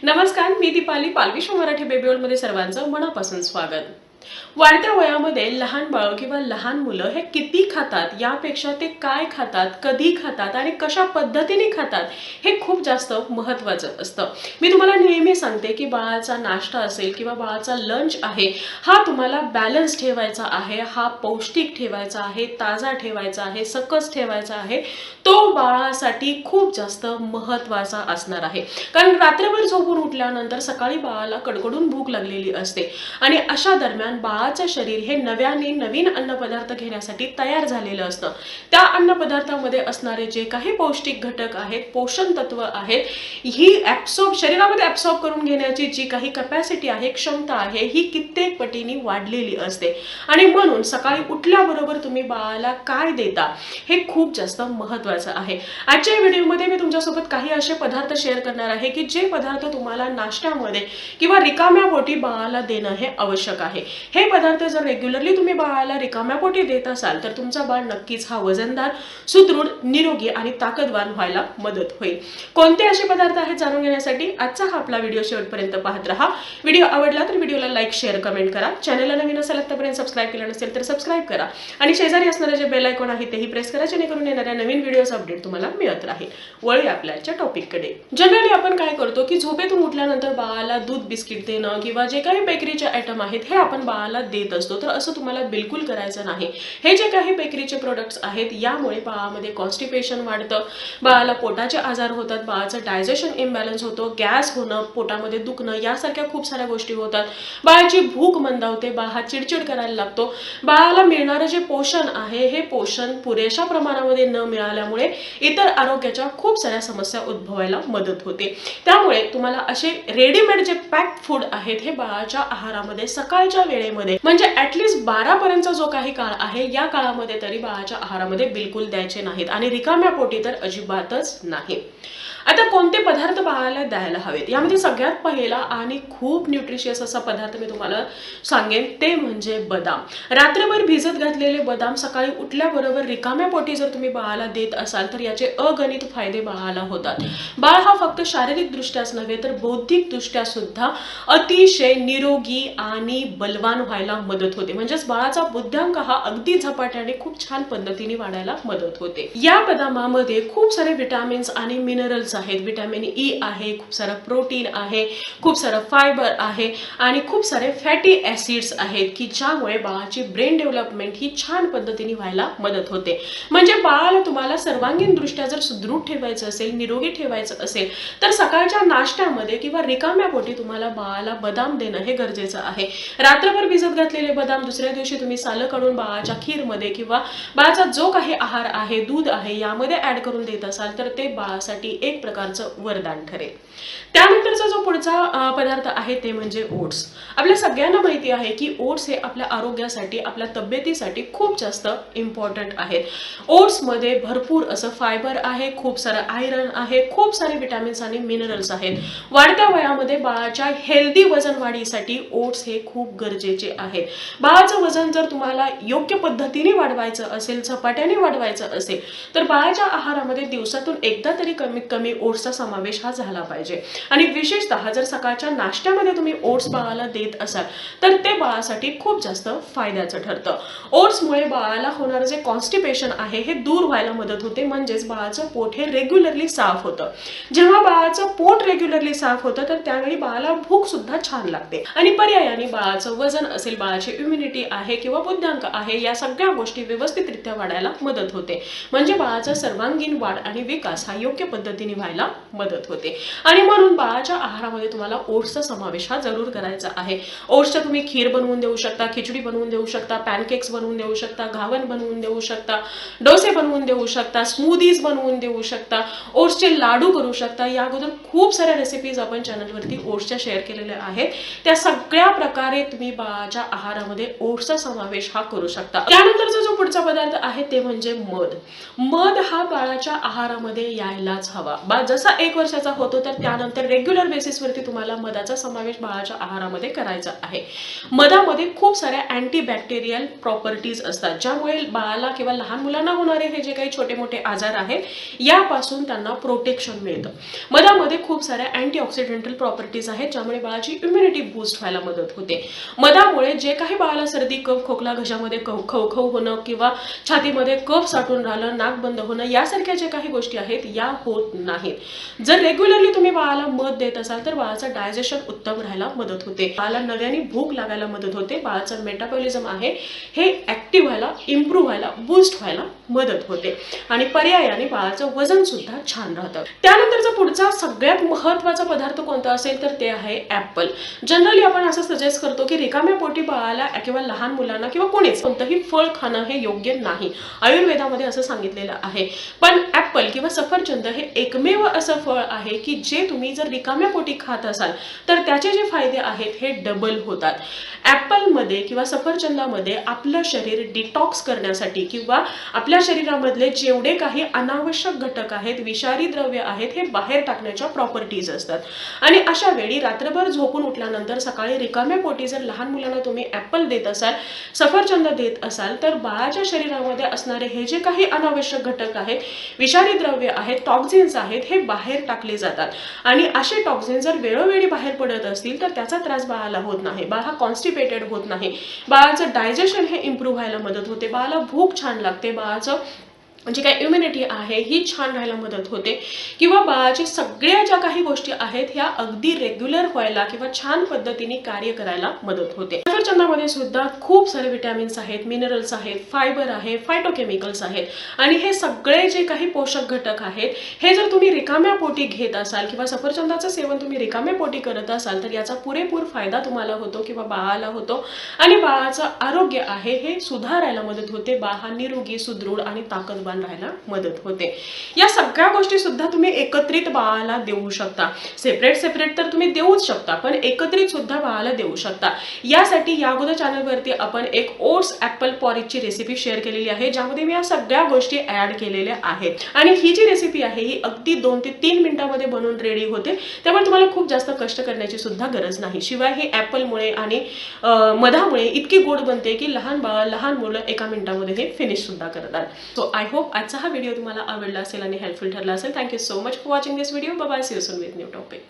नमस्कार, मी दीपाली. पालवी Marathi baby world मध्ये सर्वांचं मनापासून स्वागत. वाढत्या वयामध्ये लहान बाळ किंवा लहान मुलं हे किती खातात यापेक्षा ते काय खातात, कधी खातात आणि कशा पद्धतीने खातात हे खूप जास्त महत्त्वाचं असतं. मी तुम्हाला नेहमी सांगते की बाळाचा नाश्ता असेल किंवा बाळाचा लंच आहे, हा तुम्हाला बॅलन्स ठेवायचा आहे, हा पौष्टिक ठेवायचा आहे, ताजा ठेवायचा आहे, सकस ठेवायचा आहे. तो बाळासाठी खूप जास्त महत्त्वाचा असणार आहे. कारण रात्रभर झोपून उठल्यानंतर सकाळी बाळाला कडकडून भूक लागलेली असते आणि अशा दरम्यान बाळाचं शरीर हे नव्याने नवीन अन्नपदार्थ घेण्यासाठी तयार झालेलं असतं. त्या अन्नपदार्थामध्ये असणारे जे काही पौष्टिक घटक आहेत, पोषण तत्व आहेत, ही शरीरामध्ये ऍब्सॉर्ब करून घेण्याची जी काही कॅपॅसिटी आहे, क्षमता आहे, ही कित्येक पटीने वाढलेली असते. आणि म्हणून सकाळी उठल्याबरोबर तुम्ही बाळाला काय देता हे खूप जास्त महत्त्वाचं आहे. आजच्या व्हिडिओमध्ये मी तुमच्यासोबत काही असे पदार्थ शेअर करणार आहे की जे पदार्थ तुम्हाला नाश्त्यामध्ये किंवा रिकाम्या पोटी बाळाला देणं हे आवश्यक आहे. हे पदार्थ जर रेग्युलरली तुम्ही बाळाला रिकाम्या पोटी देत असाल तर तुमचा बाळ नक्कीच हा वजनदार, सुदृढ, निरोगी आणि ताकदवान व्हायला मदत होईल. कोणते असे पदार्थ आहेत जाणून घेण्यासाठी आजचा हा आपला व्हिडिओ शेवटपर्यंत पाहत राहा. व्हिडिओ आवडला तर व्हिडिओला लाईक, शेअर, कमेंट करा. चॅनलला नवीन असेल आतापर्यंत सबस्क्राईब केलं नसेल तर सबस्क्राईब करा आणि शेजारी असणारे जे बेल आयकॉन आहे तेही प्रेस करा, जेणेकरून येणाऱ्या नवीन व्हिडिओचा अपडेट तुम्हाला मिळत राहील. वळूया आपल्याच्या टॉपिककडे. जनरली आपण काय करतो की झोपेतून उठल्यानंतर बाळाला दूध, बिस्किट देणं किंवा जे काही बेकरीचे आयटम आहेत हे आपण बाळाला देत असतो. तर असं तुम्हाला बिलकुल करायचं नाही. हे जे काही बेकरीचे प्रोडक्ट्स आहेत यामुळे बाळामध्ये कॉन्स्टिपेशन वाढतं, बाळाला पोटाचे आजार होतात, बाळाचं डायजेशन इम्बॅलन्स होतो, गॅस होणं, पोटामध्ये दुखणं यासारख्या खूप साऱ्या गोष्टी होतात. बाळाची भूक मंदावते, बाळ हा चिडचिड करायला लागतो. बाळाला मिळणारं जे पोषण आहे हे पोषण पुरेशा प्रमाणामध्ये न मिळाल्यामुळे इतर आरोग्याच्या खूप साऱ्या समस्या उद्भवायला मदत होते. त्यामुळे तुम्हाला असे रेडीमेड जे पॅक फूड आहेत हे बाळाच्या आहारामध्ये सकाळच्या वेळेमध्ये म्हणजे ऍटलीस्ट 12 पर्यंतचा जो काही काळ आहे या काळामध्ये तरी बाळाच्या आहारामध्ये बिलकुल द्यायचे नाहीत आणि रिकाम्या पोटी तर अजिबातच नाही. आता कोणते पदार्थ बाळाला द्यायला हवेत यामध्ये सगळ्यात पहिला आणि खूप न्यूट्रिशियस असा पदार्थ मी तुम्हाला सांगेन ते म्हणजे बदाम. रात्रभर भिजत घातलेले बदाम सकाळी उठल्याबरोबर रिकाम्या पोटी जर तुम्ही बाळाला देत असाल तर याचे अगणित फायदे बाळाला होतात. बाळ हा फक्त शारीरिक दृष्ट्याच नव्हे तर बौद्धिक दृष्ट्या सुद्धा अतिशय निरोगी आणि बलवान व्हायला मदत होते. म्हणजेच बाळाचा बुद्ध्यांक हा अगदी झपाट्याने खूप छान पद्धतीने वाढायला मदत होते. या बदामामध्ये खूप सारे विटामिन्स आणि मिनरल्स आहेत. विटामिन ई आहे, खूप सारं प्रोटीन आहे, खूप सारं फायबर आहे आणि खूप सारे फॅटी ऍसिड्स आहेत की ज्यामुळे बाळाची ब्रेन डेव्हलपमेंट ही छान पद्धतीने व्हायला मदत होते. म्हणजे बाळाला तुम्हाला सर्वांगीण दृष्ट्या जर सुदृढ ठेवायचं असेल, निरोगी ठेवायचं असेल तर सकाळच्या नाश्त्यामध्ये किंवा रिकाम्या पोटी तुम्हाला बाळाला बदाम देणं हे गरजेचं आहे. रात्रभर भिजत घातलेले बदाम दुसऱ्या दिवशी तुम्ही सालं काढून बाळाच्या खीरमध्ये किंवा बाळाचा जो काही आहार आहे, दूध आहे यामध्ये ऍड करून देत असाल तर ते बाळासाठी एक प्रकारचं वरदान ठरेल. त्यानंतरचा जो पुढचा पदार्थ आहे ते म्हणजे ओट्स. आपल्या सगळ्यांना माहिती आहे की ओट्स हे आपल्या आरोग्यासाठी, आपल्या तब्येतीसाठी खूप जास्त इम्पॉर्टंट आहेत. ओट्स मध्ये भरपूर असं फायबर आहे, खूप सारं आयरन आहे, खूप सारे विटामिन्स आणि मिनरल्स आहेत. वाढत्या वयामध्ये बाळाच्या हेल्दी वजन वाढीसाठी ओट्स हे खूप गरजेचे आहेत. बाळाचं वजन जर तुम्हाला योग्य पद्धतीने वाढवायचं असेल, झपाट्याने वाढवायचं असेल तर बाळाच्या आहारामध्ये दिवसातून एकदा तरी कमीत कमी ओट्सचा समावेश हा झाला पाहिजे. आणि विशेषतः जर सकाळच्या नाश्त्यामध्ये तुम्ही ओट्स बाळाला देत असाल तर ते बाळासाठी खूप जास्त फायद्याचं ठरतं. ओट्समुळे बाळाला होणारं जे कॉन्स्टिपेशन आहे हे दूर व्हायला मदत होते. म्हणजेच बाळाचं पोट हे रेग्युलरली साफ होतं. जेव्हा बाळाचं पोट रेग्युलरली साफ होतं तर त्यावेळी बाळाला भूक सुद्धा छान लागते आणि पर्यायाने बाळाचं वजन असेल, बाळाची इम्युनिटी आहे किंवा बुद्ध्यांक आहे या सगळ्या गोष्टी व्यवस्थितरित्या वाढायला मदत होते. म्हणजे बाळाचा सर्वांगीण वाढ आणि विकास हा योग्य पद्धतीने व्हायला मदत होते. आणि म्हणून बाळाच्या आहारामध्ये तुम्हाला ओट्सचा समावेश हा जरूर करायचा आहे. ओट्सचं तुम्ही खीर बनवून देऊ शकता, खिचडी बनवून देऊ शकता, पॅनकेक्स बनवून देऊ शकता, घावन बनवून देऊ शकता, डोसे बनवून देऊ शकता, स्मूदीज बनवून देऊ शकता, ओट्सचे लाडू करू शकता. या अगोदर खूप साऱ्या रेसिपीज आपण चॅनलवरती ओट्सच्या शेअर केलेल्या आहेत. त्या सगळ्या प्रकारे तुम्ही बाळाच्या आहारामध्ये ओट्सचा समावेश हा करू शकता. त्यानंतरचा जो पुढचा पदार्थ आहे ते म्हणजे मध. मध हा बाळाच्या आहारामध्ये यायलाच हवा. जसा 1 वर्षाचा होतो तर त्यानंतर रेग्युलर बेसिसवरती तुम्हाला मधाचा समावेश बाळाच्या आहारामध्ये करायचा आहे. मधामध्ये खूप साऱ्या अँटीबॅक्टेरियल प्रॉपर्टीज असतात, ज्यामुळे बाळाला किंवा लहान मुलांना होणारे हे जे काही छोटे मोठे आजार आहेत यापासून त्यांना प्रोटेक्शन मिळतं. मधामध्ये खूप साऱ्या अँटीऑक्सिडेंटल प्रॉपर्टीज आहेत, ज्यामुळे बाळाची इम्युनिटी बूस्ट व्हायला मदत होते. मधामुळे जे काही बाळाला सर्दी, कफ, खोकला, घशामध्ये खवखव होणं किंवा छातीमध्ये कफ साठून राहिलं, नाक बंद होणं यासारख्या जे काही गोष्टी आहेत या होत नाहीत. जर रेग्युलरली तुम्ही बाळाला मध देत असाल तर बाळाचं डायजेशन उत्तम राहायला मदत होते, बाळाला नव्याने भूक लागायला मदत होते, बाळाचं मेटाबॉलिझम आहे हे ऍक्टिव्ह व्हायला, इम्प्रूव्ह व्हायला, बूस्ट व्हायला मदत होते आणि पर्यायाने बाळाचं वजन सुद्धा छान राहतं. त्यानंतरचा पुढचा सगळ्यात महत्त्वाचा पदार्थ कोणता असेल तर ते आहे ऍपल. जनरली आपण असं सजेस्ट करतो की रिकाम्या पोटी बाळाला किंवा लहान मुलांना किंवा कोणीच कोणतंही फळ खाणं हे योग्य नाही, आयुर्वेदामध्ये असं सांगितलेलं आहे. पण ऍपल किंवा सफरचंद हे एकमेव असं फळ आहे की जे तुम्ही जर रिकाम्या पोटी खात असाल तर त्याचे जे फायदे आहेत हे डबल होतात. ऍपलमध्ये किंवा सफरचंदामध्ये आपलं शरीर डिटॉक्स करण्यासाठी किंवा आपल्या शरीरामधले जेवढे काही अनावश्यक घटक आहेत, विषारी द्रव्य आहेत हे बाहेर टाकण्याच्या प्रॉपर्टीज असतात. आणि अशा वेळी रात्रभर झोपून उठल्यानंतर सकाळी रिकाम्या पोटी जर लहान मुलांना तुम्ही ऍपल देत असाल, सफरचंद देत असाल तर बाळाच्या शरीरामध्ये असणारे हे जे काही अनावश्यक घटक आहेत, विषारी द्रव्य आहेत, टॉक्झिन्स आहेत हे बाहेर टाकले जातात. आणि असे टॉक्झिन्स जर वेळोवेळी बाहेर पडत असतील तर त्याचा त्रास बाळाला होत नाही, बाळ हा कॉन्स्टिपेटेड होत नाही, बाळाचं डायजेशन हे इम्प्रूव्ह व्हायला मदत होते, बाळाला भूक छान लागते, बाळाचं जी काही इम्युनिटी आहे ही छान राहायला मदत होते किंवा बाळाची सगळ्या ज्या काही गोष्टी आहेत ह्या अगदी रेग्युलर व्हायला किंवा छान पद्धतीने कार्य करायला मदत होते. सफरचंदामध्ये सुद्धा खूप सारे विटॅमिन्स आहेत, मिनरल्स आहेत, फायबर आहे, फायटोकेमिकल्स आहेत आणि हे सगळे जे काही पोषक घटक आहेत हे जर तुम्ही रिकाम्या पोटी घेत असाल किंवा सफरचंदाचं सेवन तुम्ही रिकाम्या पोटी करत असाल तर याचा पुरेपूर फायदा तुम्हाला होतो किंवा बाळाला होतो आणि बाळाचं आरोग्य आहे हे सुधारायला मदत होते, बाळ हा निरोगी, सुदृढ आणि ताकदवान राहायला मदत होते. या सगळ्या गोष्टी सुद्धा तुम्ही एकत्रित बाळाला देऊ शकता. सेपरेट तर तुम्ही देऊच शकता, पण एकत्रित सुद्धा बाळाला देऊ शकता. यासाठी या अगोदर चॅनलवरती आपण एक ओट्स ऍपल पॉरिजची रेसिपी शेअर केलेली आहे, ज्यामध्ये मी या सगळ्या गोष्टी ऍड केलेल्या आहेत आणि ही जी रेसिपी आहे ही अगदी 2 ते 3 मिनिटांमध्ये बनवून रेडी होते. त्यामुळे तुम्हाला खूप जास्त कष्ट करण्याची सुद्धा गरज नाही. शिवाय हे ऍपलमुळे आणि मधामुळे इतकी गोड बनते की लहान बाळ, लहान मुलं 1 मिनिटामध्ये हे फिनिश सुद्धा करतात. सो आय होप आजचा हा व्हिडिओ तुम्हाला आवडला असेल आणि हेल्पफुल ठरला असेल. Thank you so much for watching this video. Bye bye. See you soon with new topic.